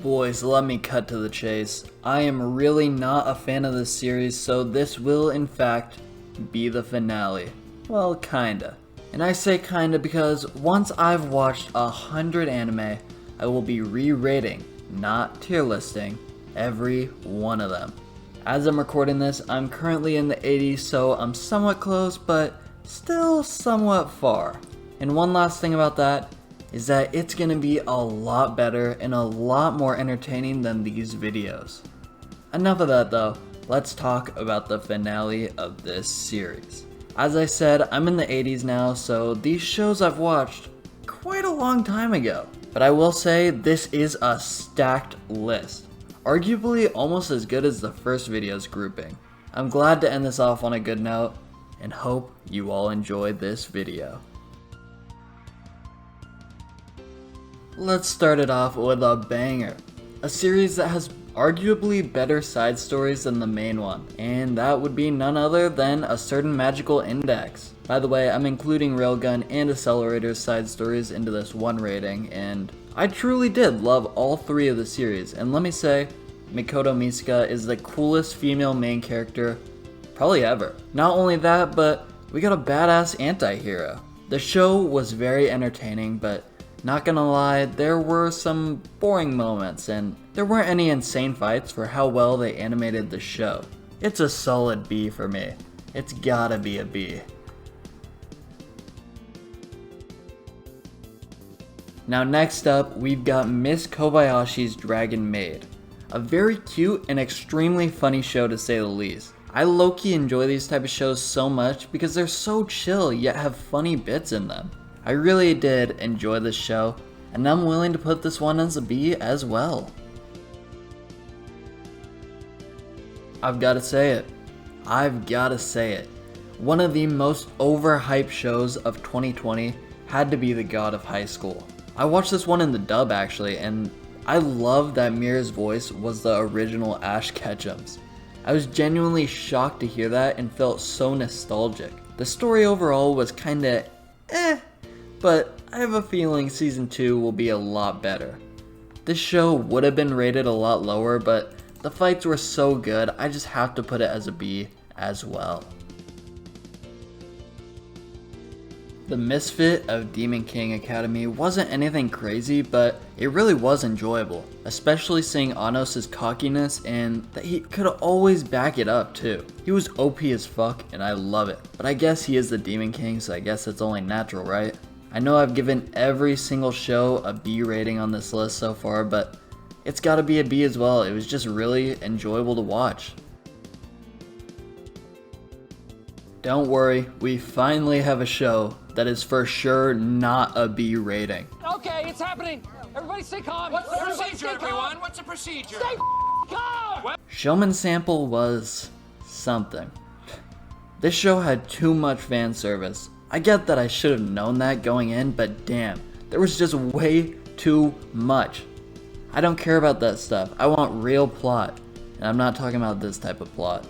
Boys, let me cut to the chase. I am really not a fan of this series, so this will in fact be the finale. Well, kinda. And I say kinda because once I've watched 100 anime, I will be re-rating, not tier listing, every one of them. As I'm recording this, I'm currently in the 80s, so I'm somewhat close, but still somewhat far. And one last thing about that is that it's gonna be a lot better and a lot more entertaining than these videos. Enough of that though, let's talk about the finale of this series. As I said, I'm in the 80s now, so these shows I've watched quite a long time ago. But I will say this is a stacked list. Arguably almost as good as the first video's grouping. I'm glad to end this off on a good note, and hope you all enjoyed this video. Let's start it off with a banger. A series that has arguably better side stories than the main one, and that would be none other than A Certain Magical Index. By the way, I'm including Railgun and Accelerator's side stories into this one rating, and I truly did love all three of the series, and let me say, Mikoto Misuka is the coolest female main character probably ever. Not only that, but we got a badass anti-hero. The show was very entertaining, but not gonna lie, there were some boring moments, and there weren't any insane fights for how well they animated the show. It's a solid B for me. It's gotta be a B. Now next up, we've got Miss Kobayashi's Dragon Maid. A very cute and extremely funny show to say the least. I low-key enjoy these type of shows so much because they're so chill yet have funny bits in them. I really did enjoy this show, and I'm willing to put this one as a B as well. I've gotta say it. One of the most overhyped shows of 2020 had to be The God of High School. I watched this one in the dub actually, and I love that Mira's voice was the original Ash Ketchum's. I was genuinely shocked to hear that and felt so nostalgic. The story overall was kinda but I have a feeling season 2 will be a lot better. This show would have been rated a lot lower, but the fights were so good, I just have to put it as a B as well. The Misfit of Demon King Academy wasn't anything crazy, but it really was enjoyable, especially seeing Anos' cockiness and that he could always back it up too. He was OP as fuck and I love it, but I guess he is the Demon King, so I guess it's only natural, right? I know I've given every single show a B rating on this list so far, but it's gotta be a B as well. It was just really enjoyable to watch. Don't worry, we finally have a show that is for sure not a B rating. Okay, it's happening. Everybody stay calm. What's the procedure, everyone? What's the procedure? Stay calm! Shomin Sample was something. This show had too much fan service. I get that I should have known that going in, but damn, there was just way too much. I don't care about that stuff. I want real plot, and I'm not talking about this type of plot.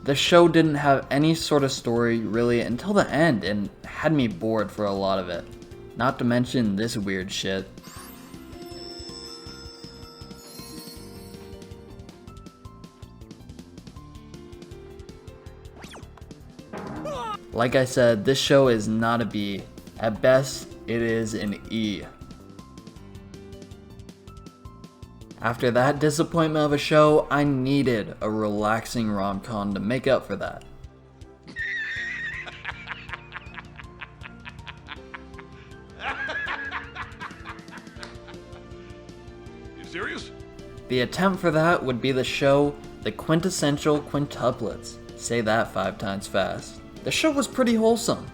The show didn't have any sort of story really until the end and had me bored for a lot of it. Not to mention this weird shit. Like I said, this show is not a B. At best, it is an E. After that disappointment of a show, I needed a relaxing rom-com to make up for that. You serious? The attempt for that would be the show The Quintessential Quintuplets. Say that 5 times fast. The show was pretty wholesome.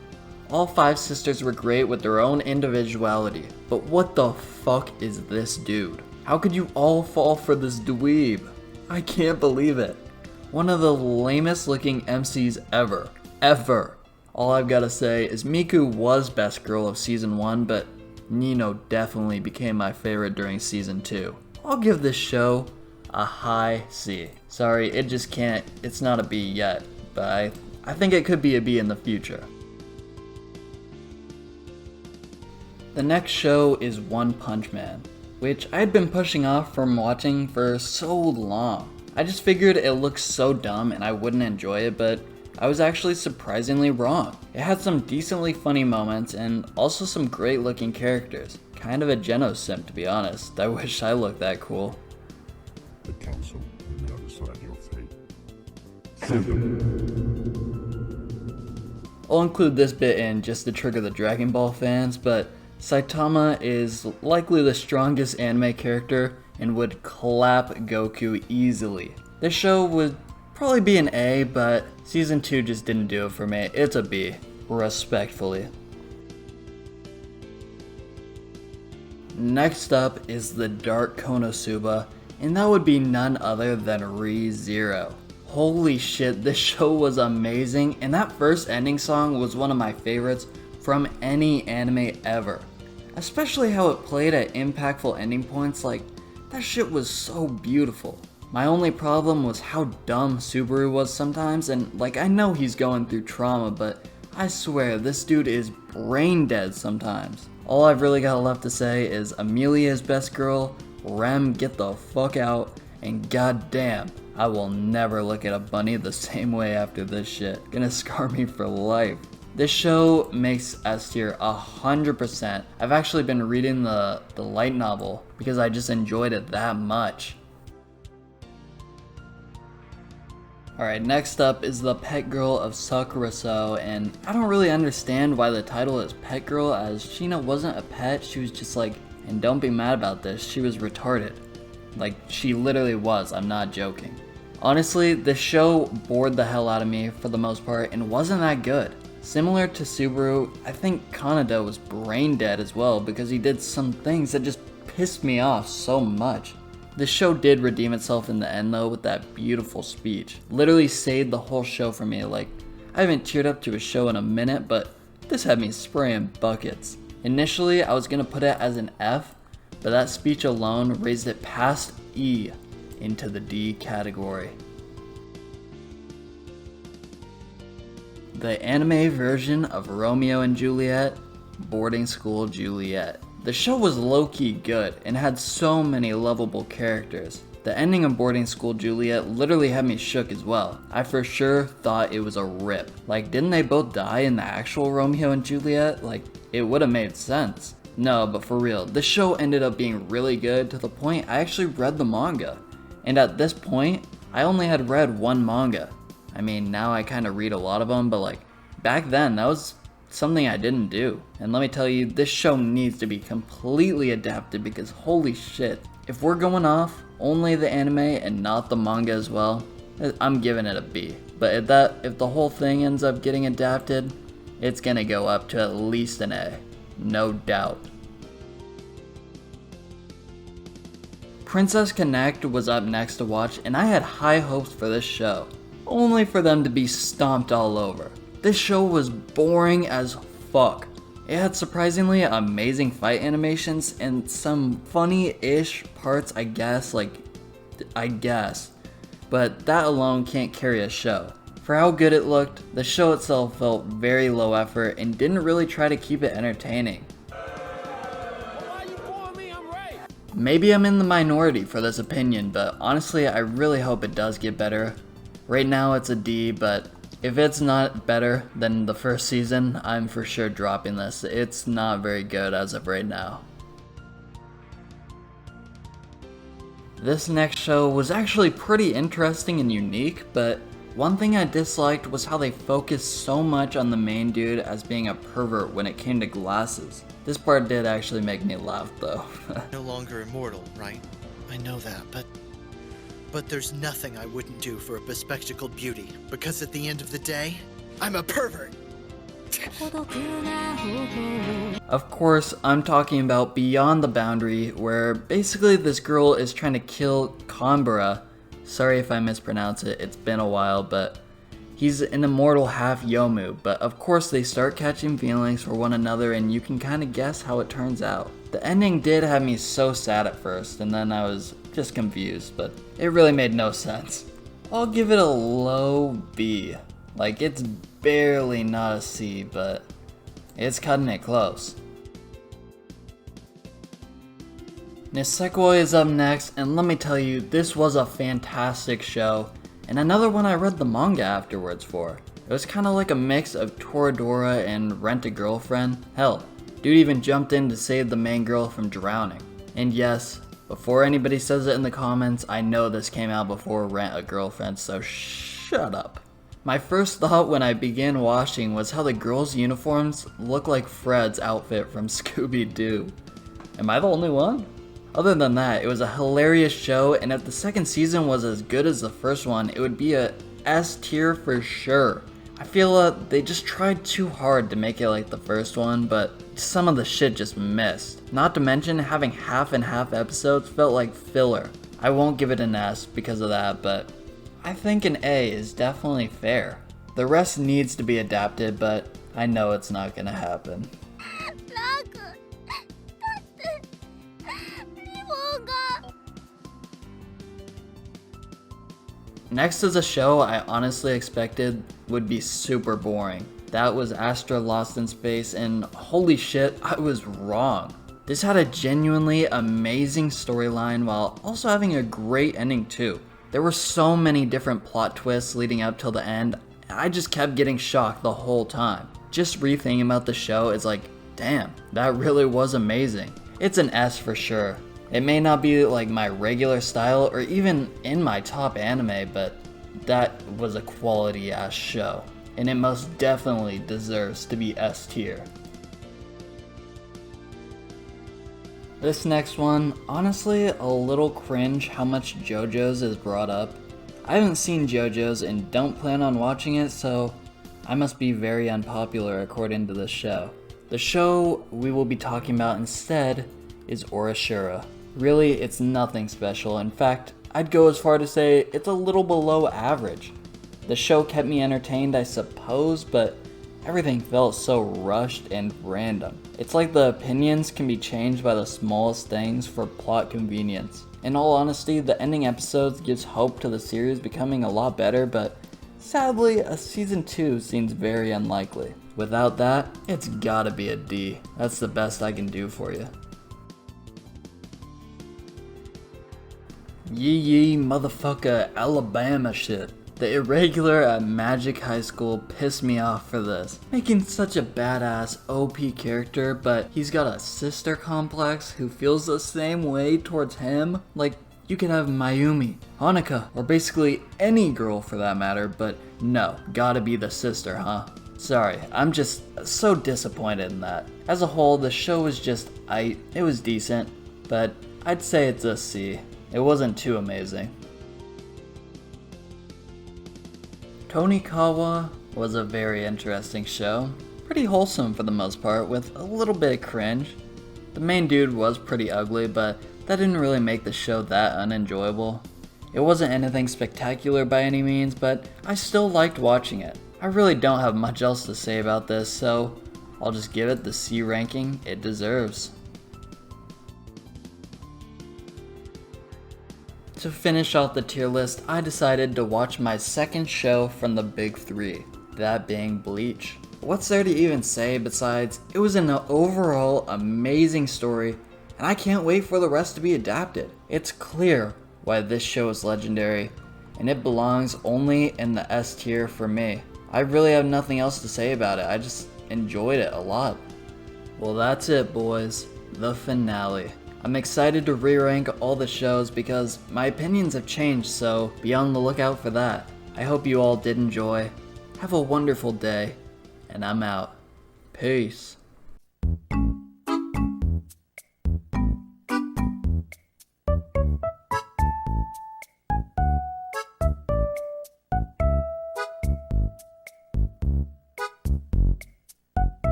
All 5 sisters were great with their own individuality. But what the fuck is this dude? How could you all fall for this dweeb? I can't believe it. One of the lamest looking MCs ever. Ever. All I've gotta say is Miku was best girl of season 1, but Nino definitely became my favorite during season 2. I'll give this show a high C. Sorry, it just can't, it's not a B yet, but I think it could be a B in the future. The next show is One Punch Man, which I'd been pushing off from watching for so long. I just figured it looked so dumb and I wouldn't enjoy it, but I was actually surprisingly wrong. It had some decently funny moments and also some great looking characters. Kind of a Geno simp, to be honest. I wish I looked that cool. The council on the other side of your fate. I'll include this bit in just to trigger the Dragon Ball fans, but Saitama is likely the strongest anime character and would clap Goku easily. This show would probably be an A, but season 2 just didn't do it for me. It's a B, respectfully. Next up is the Dark Konosuba, and that would be none other than Re:Zero. Holy shit, this show was amazing, and that first ending song was one of my favorites from any anime ever. Especially how it played at impactful ending points, like, that shit was so beautiful. My only problem was how dumb Subaru was sometimes, and like, I know he's going through trauma, but I swear this dude is brain dead sometimes. All I've really got left to say is Amelia is best girl, Rem get the fuck out, and goddamn, I will never look at a bunny the same way after this shit. Gonna scar me for life. This show makes S tier 100%. I've actually been reading the light novel because I just enjoyed it that much. Alright, next up is the Pet Girl of Sakurasou, and I don't really understand why the title is Pet Girl, as Sheena wasn't a pet, she was just like, and don't be mad about this, she was retarded. Like, she literally was, I'm not joking. Honestly, this show bored the hell out of me for the most part and wasn't that good. Similar to Subaru, I think Kaneda was brain dead as well because he did some things that just pissed me off so much. The show did redeem itself in the end though with that beautiful speech. Literally saved the whole show for me. Like, I haven't cheered up to a show in a minute, but this had me spraying buckets. Initially, I was gonna put it as an F, but that speech alone raised it past E into the D category. The anime version of Romeo and Juliet, Boarding School Juliet. The show was low-key good and had so many lovable characters. The ending of Boarding School Juliet literally had me shook as well. I for sure thought it was a rip. Like, didn't they both die in the actual Romeo and Juliet? Like, it would have made sense. No, but for real, this show ended up being really good to the point I actually read the manga. And at this point, I only had read one manga. I mean, now I kind of read a lot of them, but like, back then, that was something I didn't do. And let me tell you, this show needs to be completely adapted because holy shit, if we're going off only the anime and not the manga as well, I'm giving it a B. But if the whole thing ends up getting adapted, it's gonna go up to at least an A, no doubt. Princess Connect was up next to watch, and I had high hopes for this show, only for them to be stomped all over. This show was boring as fuck. It had surprisingly amazing fight animations and some funny-ish parts, I guess, but that alone can't carry a show. For how good it looked, the show itself felt very low effort and didn't really try to keep it entertaining. Maybe I'm in the minority for this opinion, but honestly I really hope it does get better. Right now it's a D, but if it's not better than the first season, I'm for sure dropping this. It's not very good as of right now. This next show was actually pretty interesting and unique, but one thing I disliked was how they focused so much on the main dude as being a pervert when it came to glasses. This part did actually make me laugh though. No longer immortal, right? I know that, but there's nothing I wouldn't do for a bespectacled beauty, because at the end of the day, I'm a pervert! Of course, I'm talking about Beyond the Boundary, where basically this girl is trying to kill Konbara. Sorry if I mispronounce it, it's been a while, but he's an immortal half Yomu, but of course they start catching feelings for one another and you can kind of guess how it turns out. The ending did have me so sad at first, and then I was just confused, but it really made no sense. I'll give it a low B. Like, it's barely not a C, but it's cutting it close. Nisekoi is up next, and let me tell you, this was a fantastic show, and another one I read the manga afterwards for. It was kinda like a mix of Toradora and Rent-a-Girlfriend. Hell, dude even jumped in to save the main girl from drowning. And yes, before anybody says it in the comments, I know this came out before Rent-a-Girlfriend, so shut up. My first thought when I began watching was how the girls' uniforms look like Fred's outfit from Scooby-Doo. Am I the only one? Other than that, it was a hilarious show, and if the second season was as good as the first one, it would be a S tier for sure. I feel they just tried too hard to make it like the first one, but some of the shit just missed. Not to mention, having half and half episodes felt like filler. I won't give it an S because of that, but I think an A is definitely fair. The rest needs to be adapted, but I know it's not gonna happen. Next is a show I honestly expected would be super boring. That was Astra Lost in Space, and holy shit, I was wrong. This had a genuinely amazing storyline while also having a great ending too. There were so many different plot twists leading up till the end, and I just kept getting shocked the whole time. Just rethinking about the show is like, damn, that really was amazing. It's an S for sure. It may not be like my regular style or even in my top anime, but that was a quality ass show, and it most definitely deserves to be S tier. This next one, honestly a little cringe how much JoJo's is brought up. I haven't seen JoJo's and don't plan on watching it, so I must be very unpopular according to this show. The show we will be talking about instead is Oreshura. Really, it's nothing special. In fact, I'd go as far to say it's a little below average. The show kept me entertained, I suppose, but everything felt so rushed and random. It's like the opinions can be changed by the smallest things for plot convenience. In all honesty, the ending episodes gives hope to the series becoming a lot better, but sadly, a season 2 seems very unlikely. Without that, it's gotta be a D. That's the best I can do for you. Yee motherfucker Alabama shit. The Irregular at Magic High School pissed me off for this. Making such a badass OP character, but he's got a sister complex who feels the same way towards him. Like, you could have Mayumi, Hanuka, or basically any girl for that matter, but no, gotta be the sister, huh? Sorry, I'm just so disappointed in that. As a whole, the show was just it was decent, but I'd say it's a C. It wasn't too amazing. Tonikawa was a very interesting show. Pretty wholesome for the most part, with a little bit of cringe. The main dude was pretty ugly, but that didn't really make the show that unenjoyable. It wasn't anything spectacular by any means, but I still liked watching it. I really don't have much else to say about this, so I'll just give it the C ranking it deserves. To finish off the tier list, I decided to watch my second show from the big three, that being Bleach. What's there to even say besides, it was an overall amazing story, and I can't wait for the rest to be adapted. It's clear why this show is legendary, and it belongs only in the S tier for me. I really have nothing else to say about it, I just enjoyed it a lot. Well, that's it, boys, the finale. I'm excited to re-rank all the shows because my opinions have changed, so be on the lookout for that. I hope you all did enjoy. Have a wonderful day, and I'm out. Peace.